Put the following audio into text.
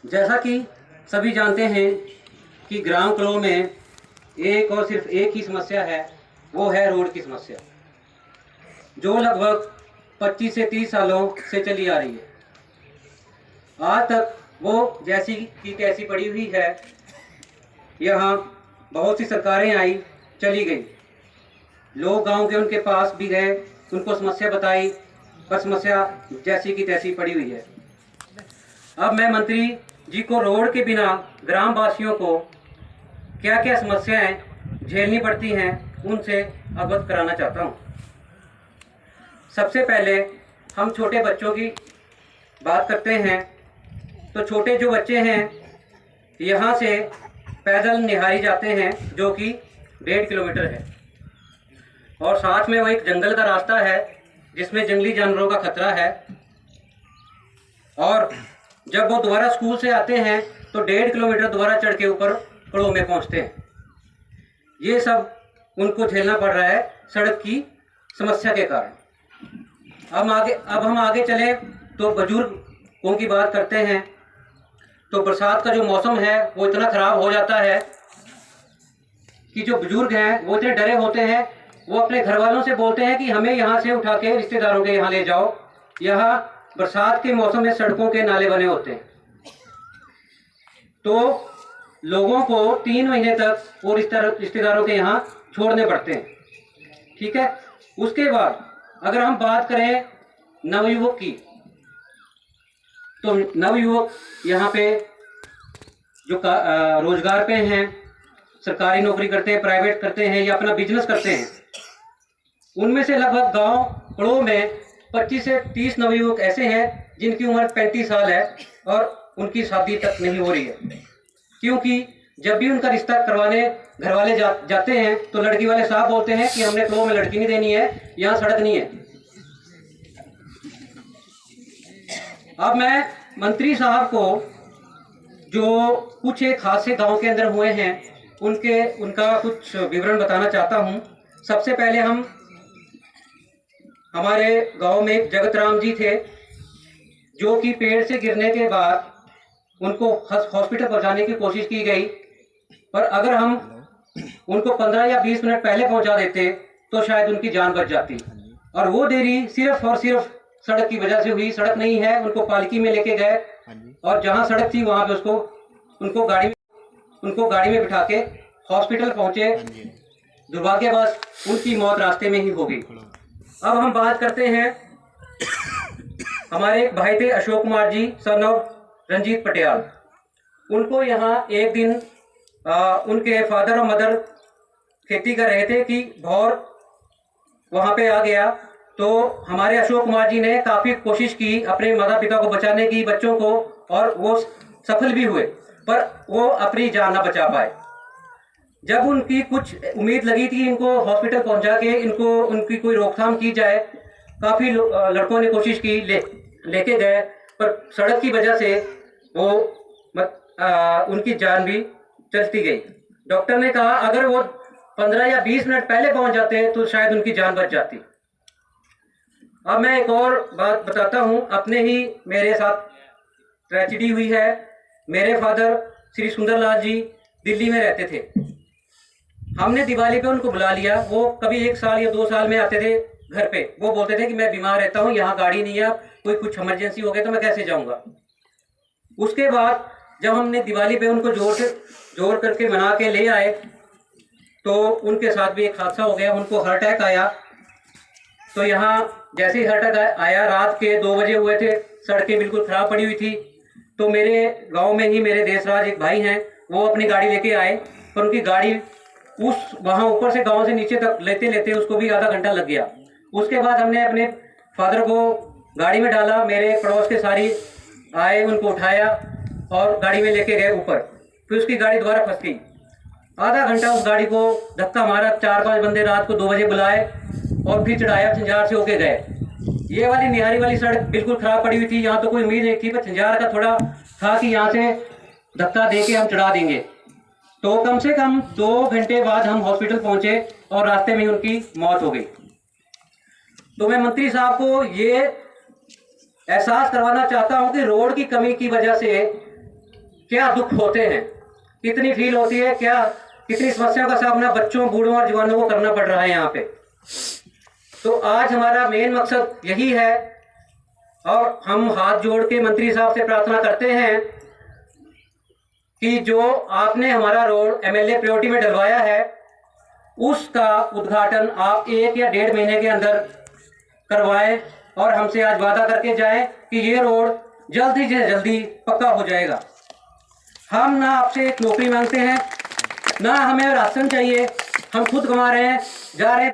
जैसा कि सभी जानते हैं कि ग्राम कलों में एक और सिर्फ एक ही समस्या है, वो है रोड की समस्या, जो लगभग 25 से 30 सालों से चली आ रही है। आज तक वो जैसी की तैसी पड़ी हुई है। यहाँ बहुत सी सरकारें आई, चली गई, लोग गांव के उनके पास भी गए, उनको समस्या बताई, पर समस्या जैसी की तैसी पड़ी हुई है। अब मैं मंत्री जी को रोड के बिना ग्राम वासियों को क्या क्या समस्याएं झेलनी पड़ती हैं उनसे अवगत कराना चाहता हूं। सबसे पहले हम छोटे बच्चों की बात करते हैं, तो छोटे जो बच्चे हैं यहाँ से पैदल निहारी जाते हैं, जो कि 1.5 किलोमीटर है, और साथ में वो एक जंगल का रास्ता है जिसमें जंगली जानवरों का खतरा है। और जब वो दोबारा स्कूल से आते हैं तो 1.5 किलोमीटर दोबारा चढ़ के ऊपर कड़ों में पहुंचते हैं। ये सब उनको झेलना पड़ रहा है सड़क की समस्या के कारण। अब हम आगे चले तो बुजुर्गों की बात करते हैं। तो बरसात का जो मौसम है वो इतना ख़राब हो जाता है कि जो बुजुर्ग हैं वो इतने डरे होते हैं, वो अपने घर वालों से बोलते हैं कि हमें यहाँ से उठा के रिश्तेदारों के यहाँ ले जाओ। यहाँ बरसात के मौसम में सड़कों के नाले बने होते हैं, तो लोगों को 3 महीने तक वो रिश्तेदारों के यहाँ छोड़ने पड़ते हैं। ठीक है। उसके बाद अगर हम बात करें नवयुवक की, तो नवयुवक यहाँ पे जो रोजगार पे हैं, सरकारी नौकरी करते हैं, प्राइवेट करते हैं या अपना बिजनेस करते हैं, उनमें से लगभग गांव कड़ों में 25 से 30 नवयुवक ऐसे हैं जिनकी उम्र 35 साल है और उनकी शादी तक नहीं हो रही है। क्योंकि जब भी उनका रिश्ता करवाने घर वाले जाते हैं तो लड़की वाले साहब बोलते हैं कि हमने कड़ों में लड़की नहीं देनी है, यहाँ सड़क नहीं है। अब मैं मंत्री साहब को जो कुछ एक हादसे गांव के अंदर हुए हैं उनका कुछ विवरण बताना चाहता हूं। सबसे पहले हमारे गांव में एक जगत राम जी थे, जो कि पेड़ से गिरने के बाद उनको हॉस्पिटल पहुंचाने की कोशिश की गई, पर अगर हम उनको 15 या 20 मिनट पहले पहुंचा देते तो शायद उनकी जान बच जाती। और वो देरी सिर्फ और सिर्फ सड़क की वजह से हुई। सड़क नहीं है, उनको पालकी में लेके गए और जहां सड़क थी वहां पे उनको गाड़ी में बिठा के हॉस्पिटल पहुंचे। दुर्भाग्यवश उनकी मौत रास्ते में ही हो गई। अब हम बात करते हैं, हमारे एक भाई थे अशोक कुमार जी, सन ऑफ रंजीत पटियाल। उनको यहाँ एक दिन उनके फादर और मदर खेती कर रहे थे कि भौर वहाँ पे आ गया, तो हमारे अशोक कुमार जी ने काफ़ी कोशिश की अपने माता पिता को बचाने की, बच्चों को, और वो सफल भी हुए, पर वो अपनी जान ना बचा पाए। जब उनकी कुछ उम्मीद लगी थी इनको हॉस्पिटल पहुंचा के उनकी कोई रोकथाम की जाए, काफ़ी लड़कों ने कोशिश की, लेके गए, पर सड़क की वजह से वो उनकी जान भी चलती गई। डॉक्टर ने कहा अगर वो 15 या 20 मिनट पहले पहुंच जाते तो शायद उनकी जान बच जाती। अब मैं एक और बात बताता हूं, अपने ही मेरे साथ ट्रेजेडी हुई है। मेरे फादर श्री सुंदरलाल जी दिल्ली में रहते थे। हमने दिवाली पे उनको बुला लिया। वो कभी 1 साल या 2 साल में आते थे घर पे। वो बोलते थे कि मैं बीमार रहता हूँ, यहाँ गाड़ी नहीं है, कोई कुछ इमरजेंसी हो गया तो मैं कैसे जाऊँगा। उसके बाद जब हमने दिवाली पे उनको जोर करके मना के ले आए तो उनके साथ भी एक हादसा हो गया। उनको हार्ट अटैक आया। तो यहाँ जैसे ही हार्ट अटैक आया, रात के 2 बजे हुए थे, सड़कें बिल्कुल ख़राब पड़ी हुई थी। तो मेरे गांव में ही मेरे देशराज एक भाई हैं, वो अपनी गाड़ी लेके आए, पर उनकी गाड़ी वहाँ ऊपर से गांव से नीचे तक लेते लेते उसको भी आधा घंटा लग गया। उसके बाद हमने अपने फादर को गाड़ी में डाला, मेरे पड़ोस के सारी आए, उनको उठाया और गाड़ी में लेके गए ऊपर। फिर उसकी गाड़ी दोबारा फंस गई। आधा घंटा उस गाड़ी को धक्का मारा, 4-5 बंदे रात को 2 बजे बुलाए और फिर चढ़ाया, झंझार से होके गए। ये वाली निहारी वाली सड़क बिल्कुल ख़राब पड़ी हुई थी, यहाँ तो कोई उम्मीद नहीं थी, पर झंझार का थोड़ा था कि यहाँ से धक्का दे के हम चढ़ा देंगे। तो कम से कम 2 घंटे बाद हम हॉस्पिटल पहुँचे और रास्ते में उनकी मौत हो गई। तो मैं मंत्री साहब को ये एहसास करवाना चाहता हूँ कि रोड की कमी की वजह से क्या दुख होते हैं, कितनी फील होती है, क्या कितनी समस्याओं का सामना बच्चों, बूढ़ों और जवानों को करना पड़ रहा है यहाँ पे। तो आज हमारा मेन मकसद यही है और हम हाथ जोड़ के मंत्री साहब से प्रार्थना करते हैं कि जो आपने हमारा रोड एमएलए प्रायोरिटी में डलवाया है उसका उद्घाटन आप 1 या 1.5 महीने के अंदर करवाएं और हमसे आज वादा करके जाएं कि ये रोड जल्दी से जल्दी पक्का हो जाएगा। हम ना आपसे एक नौकरी मांगते हैं, ना हमें राशन चाहिए, हम खुद कमा रहे हैं, जा रहे हैं।